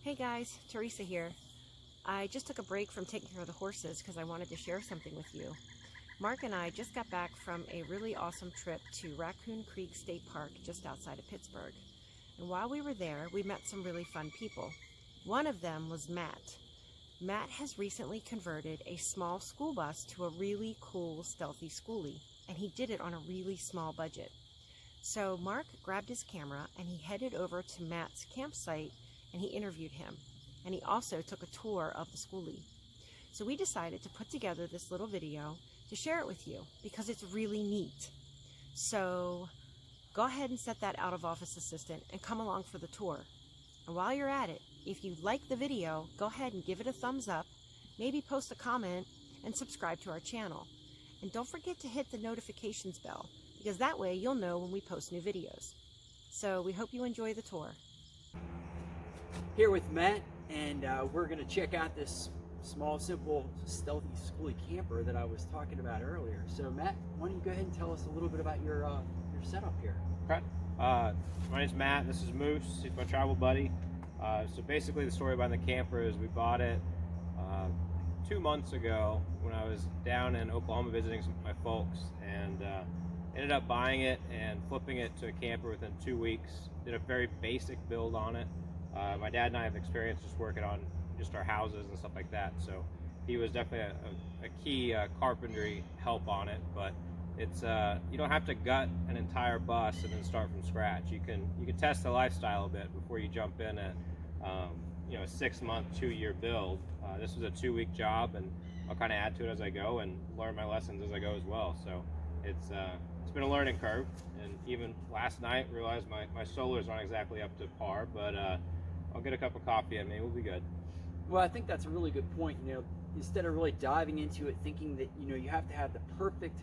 Hey guys, Teresa here. I just took a break from taking care of the horses because I wanted to share something with you. Mark and I just got back from a really awesome trip to Raccoon Creek State Park just outside of Pittsburgh. And while we were there, we met some really fun people. One of them was Matt. Matt has recently converted a small school bus to a really cool, stealthy Skoolie, and he did it on a really small budget. So Mark grabbed his camera and he headed over to Matt's campsite and he interviewed him. And he also took a tour of the Skoolie. So we decided to put together this little video to share it with you because it's really neat. So go ahead and set that out of office assistant and come along for the tour. And while you're at it, if you like the video, go ahead and give it a thumbs up, maybe post a comment, and subscribe to our channel. And don't forget to hit the notifications bell, because that way you'll know when we post new videos. So we hope you enjoy the tour. Here with Matt, and we're going to check out this small, simple, stealthy Skoolie camper that I was talking about earlier. So Matt, why don't you go ahead and tell us a little bit about your setup here. Okay. My name's Matt. This is Moose. He's my travel buddy. So basically the story behind the camper is we bought it 2 months ago when I was down in Oklahoma visiting some of my folks, and ended up buying it and flipping it to a camper within 2 weeks. Did a very basic build on it. My dad and I have experience just working on just our houses and stuff like that, so he was definitely a key carpentry help on it. But it's you don't have to gut an entire bus and then start from scratch. You can test the lifestyle a bit before you jump in at a 6-month, 2-year build. This was a 2-week job, and I'll kind of add to it as I go and learn my lessons as I go as well. So it's been a learning curve, and even last night realized my solars aren't exactly up to par, but I'll get a cup of coffee and maybe we'll be good. Well, I think that's a really good point. Instead of really diving into it thinking that you have to have the perfect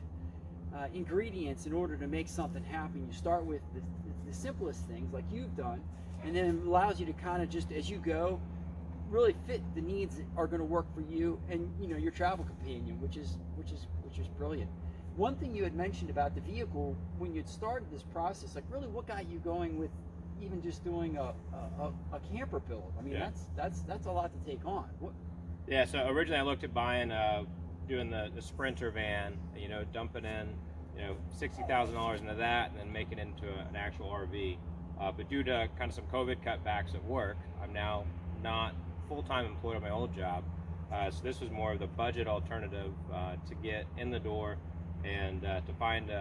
ingredients in order to make something happen, you start with the simplest things like you've done, and then it allows you to kind of just as you go really fit the needs that are going to work for you and your travel companion, which is brilliant. One thing you had mentioned about the vehicle when you'd started this process, like really what got you going with even just doing a camper build? I mean, yeah. that's a lot to take on. Yeah, so originally I looked at buying doing the Sprinter van, dumping in $60,000 into that and then making it into an actual RV. But due to kind of some COVID cutbacks at work, I'm now not full-time employed on my old job. So this was more of the budget alternative to get in the door and to find,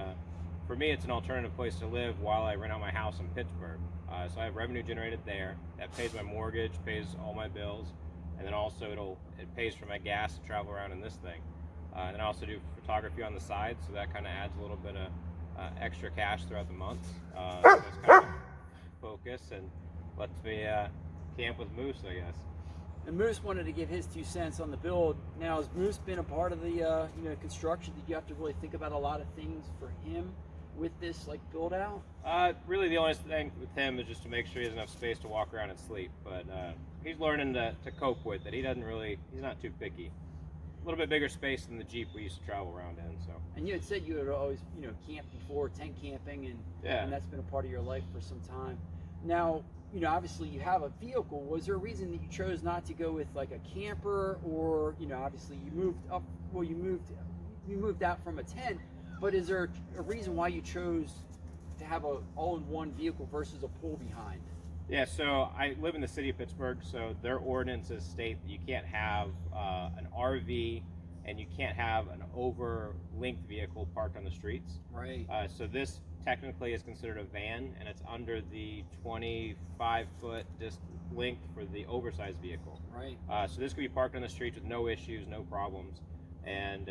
for me, it's an alternative place to live while I rent out my house in Pittsburgh. So I have revenue generated there. That pays my mortgage, pays all my bills, and then also it pays for my gas to travel around in this thing. And then I also do photography on the side, so that kind of adds a little bit of extra cash throughout the month. So it's kind of focus and lets me camp with Moose, I guess. And Moose wanted to give his 2 cents on the build. Now, has Moose been a part of the construction? Did you have to really think about a lot of things for him with this build out? Really the only thing with him is just to make sure he has enough space to walk around and sleep. But he's learning to cope with it. He's not too picky. A little bit bigger space than the Jeep we used to travel around in. So. And you had said you had always camped before, tent camping, and that's been a part of your life for some time. Now, obviously you have a vehicle. Was there a reason that you chose not to go with like a camper, or obviously you moved up? Well, you moved out from a tent, but is there a reason why you chose to have a all-in-one vehicle versus a pull behind? Yeah, so I live in the city of Pittsburgh, so their ordinances state that you can't have an RV and you can't have an over-length vehicle parked on the streets. Right. So this technically is considered a van, and it's under the 25-foot length for the oversized vehicle. Right. So this could be parked on the streets with no issues, no problems. And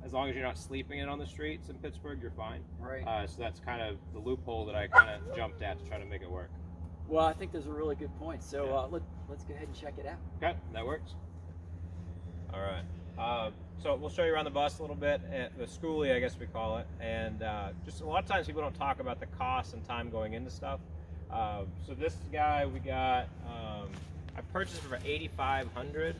as long as you're not sleeping it on the streets in Pittsburgh, you're fine. Right. So that's kind of the loophole that I kind of jumped at to try to make it work. Well, I think those are really good points. So let's go ahead and check it out. Okay, that works. All right. So we'll show you around the bus a little bit, the Skoolie, I guess we call it. And just a lot of times people don't talk about the cost and time going into stuff. So this guy we got, I purchased for $8,500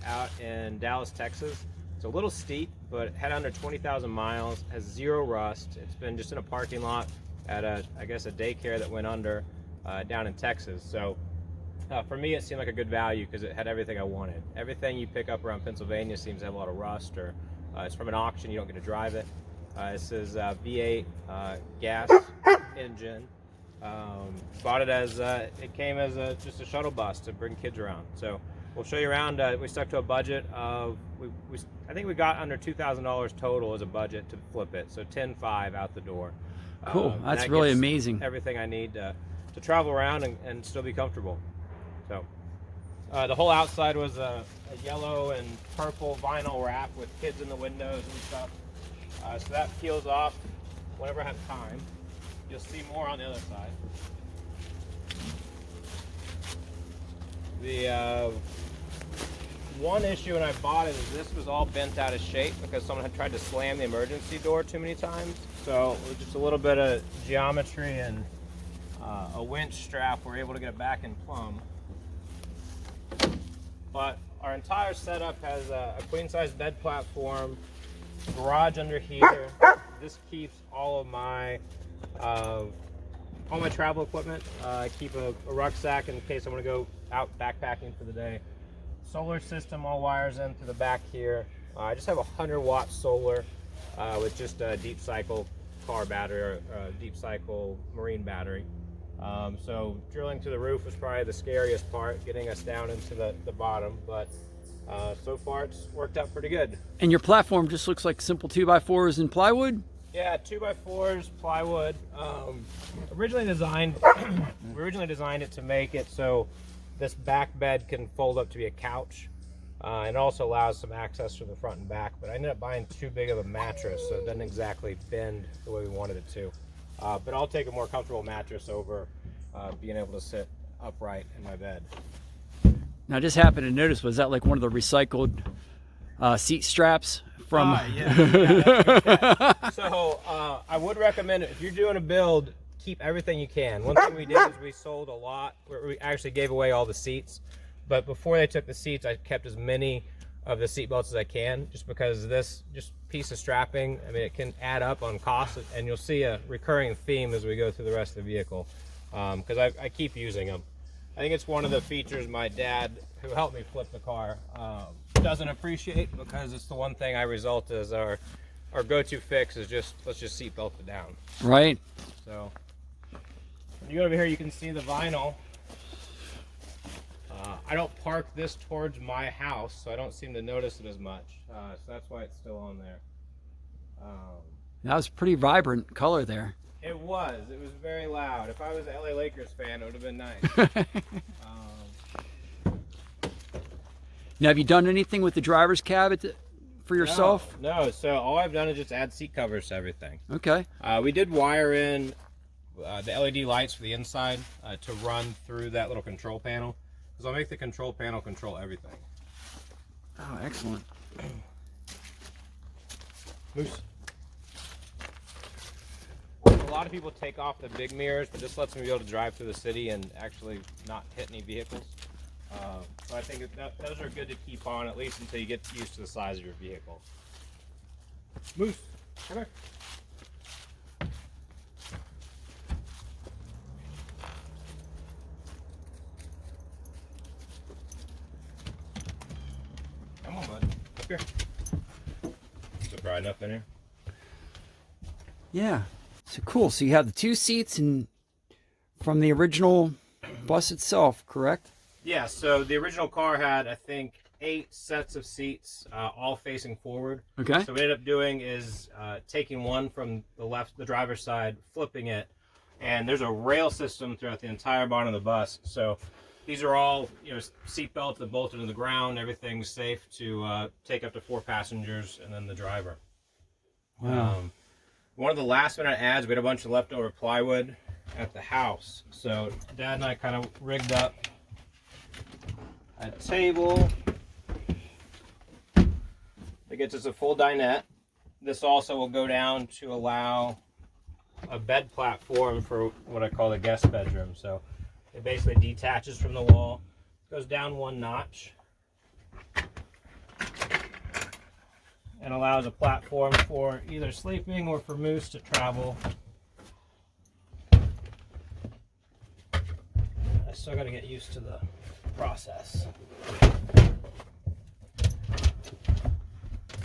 out in Dallas, Texas. It's a little steep, but had under 20,000 miles, has 0 rust. It's been just in a parking lot at I guess a daycare that went under down in Texas. So For me, it seemed like a good value because it had everything I wanted. Everything you pick up around Pennsylvania seems to have a lot of rust, or it's from an auction, you don't get to drive it. This is V8 gas engine. Bought it as it came as just a shuttle bus to bring kids around. So we'll show you around. We stuck to a budget of I think we got under $2,000 total as a budget to flip it. So 10.5 out the door. Cool. That's really amazing. Everything I need to travel around and still be comfortable. So the whole outside was a yellow and purple vinyl wrap with kids in the windows and stuff. So that peels off whenever I have time. You'll see more on the other side. The one issue when I bought it is this was all bent out of shape because someone had tried to slam the emergency door too many times. So with just a little bit of geometry and a winch strap, we're able to get it back in plumb. But our entire setup has a queen-size bed platform, garage under here. This keeps all my travel equipment. I keep a rucksack in case I want to go out backpacking for the day. Solar system all wires in through the back here. I just have a 100-watt solar with just a deep cycle car battery or a deep cycle marine battery. So drilling to the roof was probably the scariest part, getting us down into the bottom, but so far it's worked out pretty good. And your platform just looks like simple 2x4s and plywood? Yeah, 2x4s, plywood. Originally designed, we originally designed it to make it so this back bed can fold up to be a couch. And it also allows some access to the front and back, but I ended up buying too big of a mattress, so it doesn't exactly bend the way we wanted it to. But I'll take a more comfortable mattress over being able to sit upright in my bed. Now I just happened to notice, was that like one of the recycled seat straps from? Yeah. So I would recommend it if you're doing a build, keep everything you can. One thing we did is we sold a lot. We actually gave away all the seats, but before they took the seats, I kept as many of the seat belts as I can, just because this piece of strapping, I mean, it can add up on cost, and you'll see a recurring theme as we go through the rest of the vehicle, because I keep using them. I think it's one of the features my dad, who helped me flip the car, doesn't appreciate, because it's the one thing I result as our go-to fix is let's just seat belt it down. Right. So when you go over here, you can see the vinyl. I don't park this towards my house, so I don't seem to notice it as much. So that's why it's still on there. That was a pretty vibrant color there. It was very loud. If I was an LA Lakers fan, it would have been nice. Now, have you done anything with the driver's cab for yourself? No, so all I've done is just add seat covers to everything. Okay. We did wire in the LED lights for the inside to run through that little control panel, because I'll make the control panel control everything. Oh, excellent. Moose. A lot of people take off the big mirrors, but this lets me be able to drive through the city and actually not hit any vehicles. So I think those are good to keep on, at least until you get used to the size of your vehicle. Moose, come here. Come on, bud. Up here. Is it bright enough in here? Yeah. So cool. So you have the two seats and from the original bus itself, correct? Yeah, so the original car had, I think, 8 sets of seats, all facing forward. Okay. So what we ended up doing is taking one from the driver's side, flipping it, and there's a rail system throughout the entire bottom of the bus. So these are all, seat belts that bolted to the ground. Everything's safe to take up to 4 passengers and then the driver. Wow. One of the last minute adds, we had a bunch of leftover plywood at the house. So Dad and I kind of rigged up a table that gets us a full dinette. This also will go down to allow a bed platform for what I call the guest bedroom. So it basically detaches from the wall, goes down 1 notch, and allows a platform for either sleeping or for Moose to travel. A still got to get used to the process.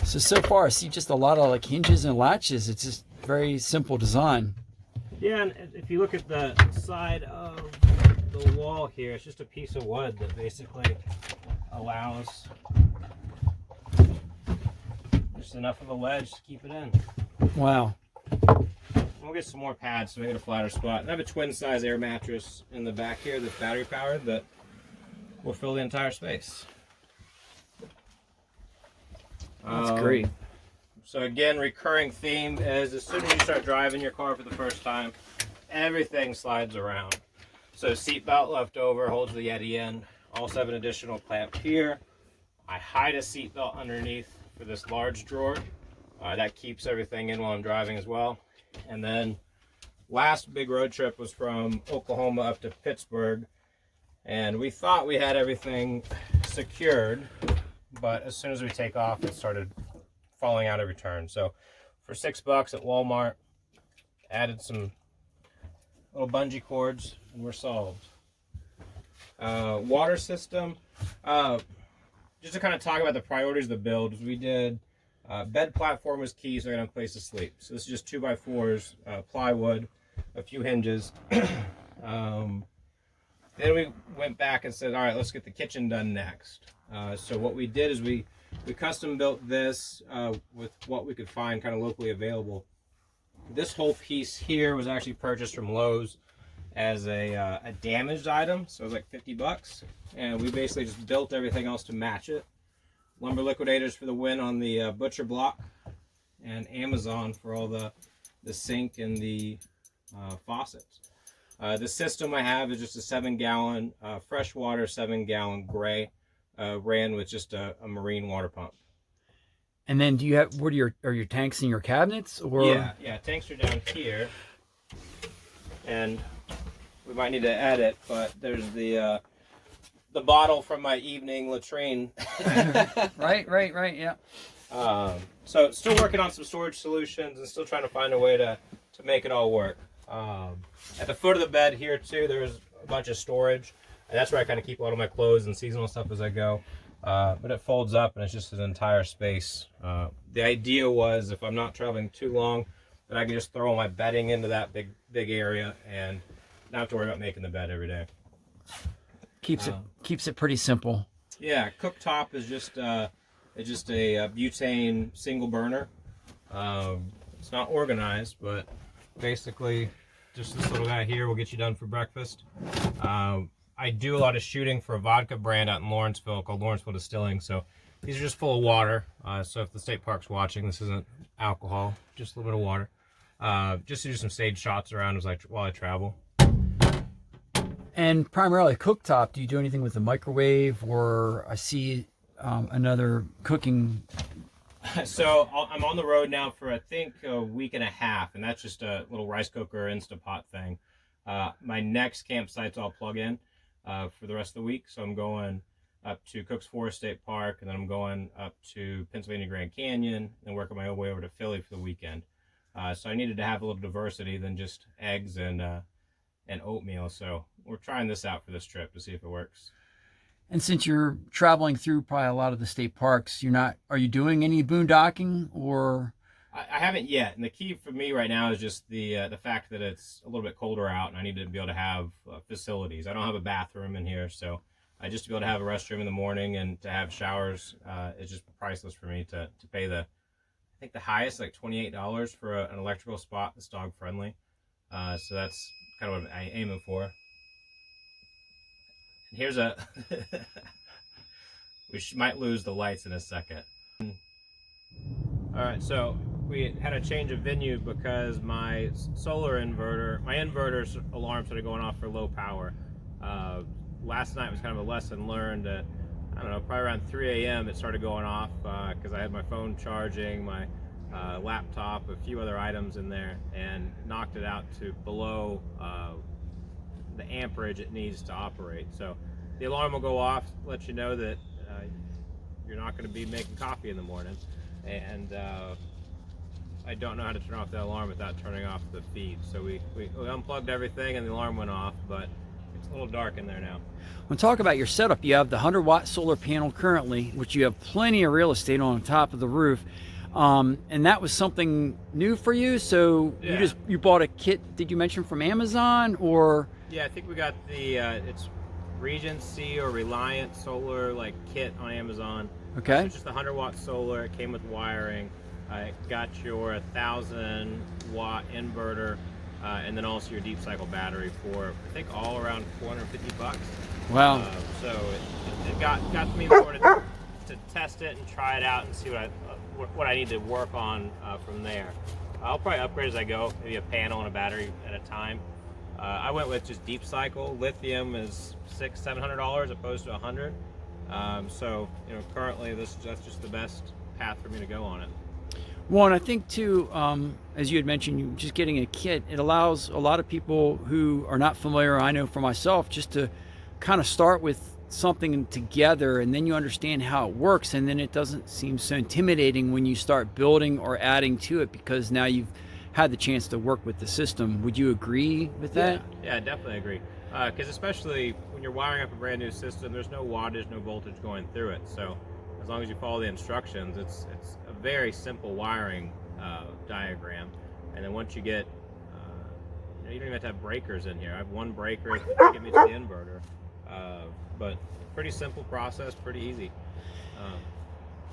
So far I see just a lot of like hinges and latches. It's just very simple design. Yeah, and if you look at the side of the wall here, it's just a piece of wood that basically allows just enough of a ledge to keep it in. Wow. We'll get some more pads to make it a flatter spot. And I have a twin size air mattress in the back here that's battery powered that will fill the entire space. That's great. So again, recurring theme is as soon as you start driving your car for the first time, everything slides around. So seatbelt left over holds the Yeti in. Also have an additional clamp here. I hide a seatbelt underneath for this large drawer. That keeps everything in while I'm driving as well. And then last big road trip was from Oklahoma up to Pittsburgh. And we thought we had everything secured, but as soon as we take off, it started falling out every turn. So for $6 at Walmart, added some little bungee cords and we're solved. Water system, just to kind of talk about the priorities of the build, we did bed platform was key, so I got a place to sleep. So this is just 2x4s, plywood, a few hinges. Then we went back and said, all right, let's get the kitchen done next. So what we did is we custom built this with what we could find kind of locally available. This whole piece here was actually purchased from Lowe's as a damaged item, so it was like $50. And we basically just built everything else to match it. Lumber Liquidators for the win on the butcher block, and Amazon for all the sink and the faucets. The system I have is just a 7-gallon freshwater, 7-gallon gray, ran with just a marine water pump. And then do you have, what are your tanks in your cabinets? Or Yeah, tanks are down here. And we might need to edit, but there's the bottle from my evening latrine. right, yeah. So still working on some storage solutions and still trying to find a way to make it all work. At the foot of the bed here too, there's a bunch of storage, and that's where I kind of keep a lot of my clothes and seasonal stuff as I go. But it folds up and it's just an entire space. The idea was if I'm not traveling too long, that I can just throw all my bedding into that big area and not have to worry about making the bed every day. Keeps it pretty simple. Yeah, cooktop is just a butane single burner. It's not organized, but basically just this little guy here will get you done for breakfast. I do a lot of shooting for a vodka brand out in Lawrenceville called Lawrenceville Distilling, so these are just full of water. So if the state park's watching, this isn't alcohol, just a little bit of water. Just to do some stage shots around while I travel. And primarily cooktop, do you do anything with the microwave, or I see another cooking? So I'm on the road now for I think a week and a half, and that's just a little rice cooker Instapot thing. My next campsite's all plug in for the rest of the week, so I'm going up to Cook's Forest State Park, and then I'm going up to Pennsylvania Grand Canyon and working my way over to Philly for the weekend. So I needed to have a little diversity than just eggs and oatmeal. So we're trying this out for this trip to see if it works. And since you're traveling through probably a lot of the state parks, are you doing any boondocking, or? I haven't yet, and the key for me right now is just the fact that it's a little bit colder out, and I need to be able to have facilities. I don't have a bathroom in here, so just to be able to have a restroom in the morning and to have showers is just priceless for me to pay I think the highest, like $28 for an electrical spot that's dog friendly. So that's kind of what I'm aiming for. And here's we might lose the lights in a second. All right, so we had a change of venue because my inverter's alarm started going off for low power. Last night was kind of a lesson learned that, I don't know, probably around 3 a.m. it started going off because I had my phone charging, my laptop, a few other items in there, and knocked it out to below the amperage it needs to operate. So the alarm will go off, let you know that you're not going to be making coffee in the morning. And I don't know how to turn off the alarm without turning off the feed. So we unplugged everything and the alarm went off, but It's a little dark in there now. When talk about your setup, you have the 100-watt solar panel currently, which you have plenty of real estate on top of the roof. And that was something new for you. So Yeah. you bought a kit, did you mention, from Amazon, or? Yeah, I think we got the it's Regency or Reliant solar like kit on Amazon. Okay. So it's just the 100-watt solar. It came with wiring. It got your 1,000-watt inverter, and then also your deep cycle battery for I think all around $450. Wow. So it got me sort of to test it and try it out and see what I need to work on from there. I'll probably upgrade as I go, maybe a panel and a battery at a time. I went with just deep cycle. Lithium is $600-700 opposed to $100. So currently that's just the best path for me to go on it. Well, and I think too, as you had mentioned, you just getting a kit, it allows a lot of people who are not familiar, I know for myself, just to kind of start with something together, and then you understand how it works, and then it doesn't seem so intimidating when you start building or adding to it, because now you've had the chance to work with the system. Would you agree with that? Yeah, I definitely agree. Because especially when you're wiring up a brand new system, there's no wattage, no voltage going through it. So as long as you follow the instructions, it's a very simple wiring diagram. And then once you get, you don't even have to have breakers in here. I have one breaker to get me to the inverter. But pretty simple process, pretty easy.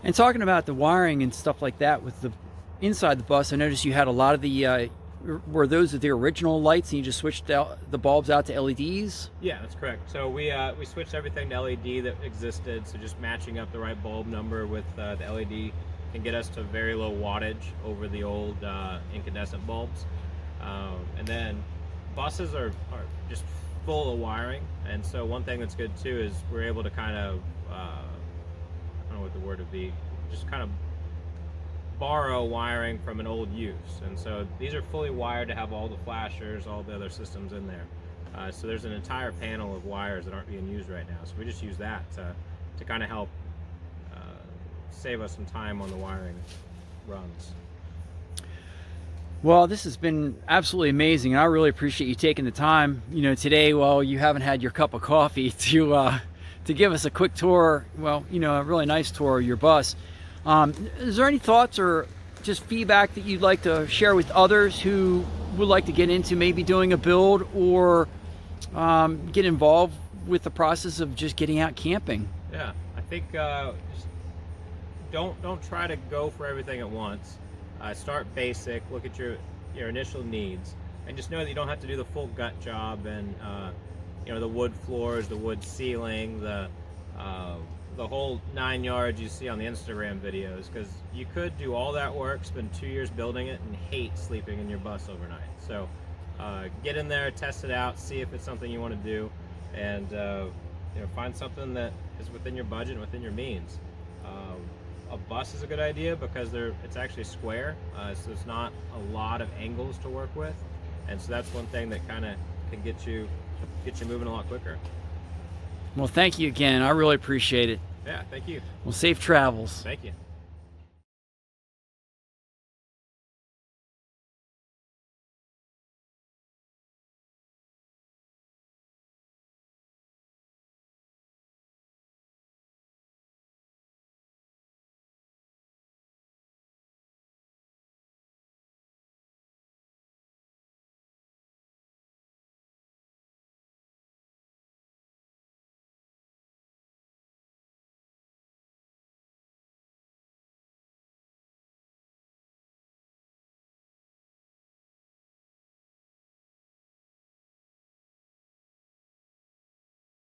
And talking about the wiring and stuff like that with the inside the bus, I noticed you had a lot of the, were those the original lights and you just switched out the bulbs out to LEDs? Yeah, that's correct. So we switched everything to LED that existed, so just matching up the right bulb number with the LED can get us to very low wattage over the old incandescent bulbs. And then buses are just full of wiring, and so one thing that's good too is we're able to kind of I don't know what the word would be, just kind of borrow wiring from an old use. And so these are fully wired to have all the flashers, all the other systems in there. So there's an entire panel of wires that aren't being used right now, so we just use that to kind of help save us some time on the wiring runs. Well, this has been absolutely amazing, and I really appreciate you taking the time, today while you haven't had your cup of coffee to give us a quick tour, a really nice tour of your bus. Is there any thoughts or just feedback that you'd like to share with others who would like to get into maybe doing a build or get involved with the process of just getting out camping? Yeah, I think just don't try to go for everything at once. Start basic, look at your initial needs, and just know that you don't have to do the full gut job and the wood floors, the wood ceiling, the whole 9 yards you see on the Instagram videos, because you could do all that work, spend 2 years building it, and hate sleeping in your bus overnight. So get in there, test it out, see if it's something you want to do, and find something that is within your budget and within your means. A bus is a good idea because it's actually square, so there's not a lot of angles to work with, and so that's one thing that kind of can get you moving a lot quicker. Well, thank you again. I really appreciate it. Yeah, thank you. Well, safe travels. Thank you.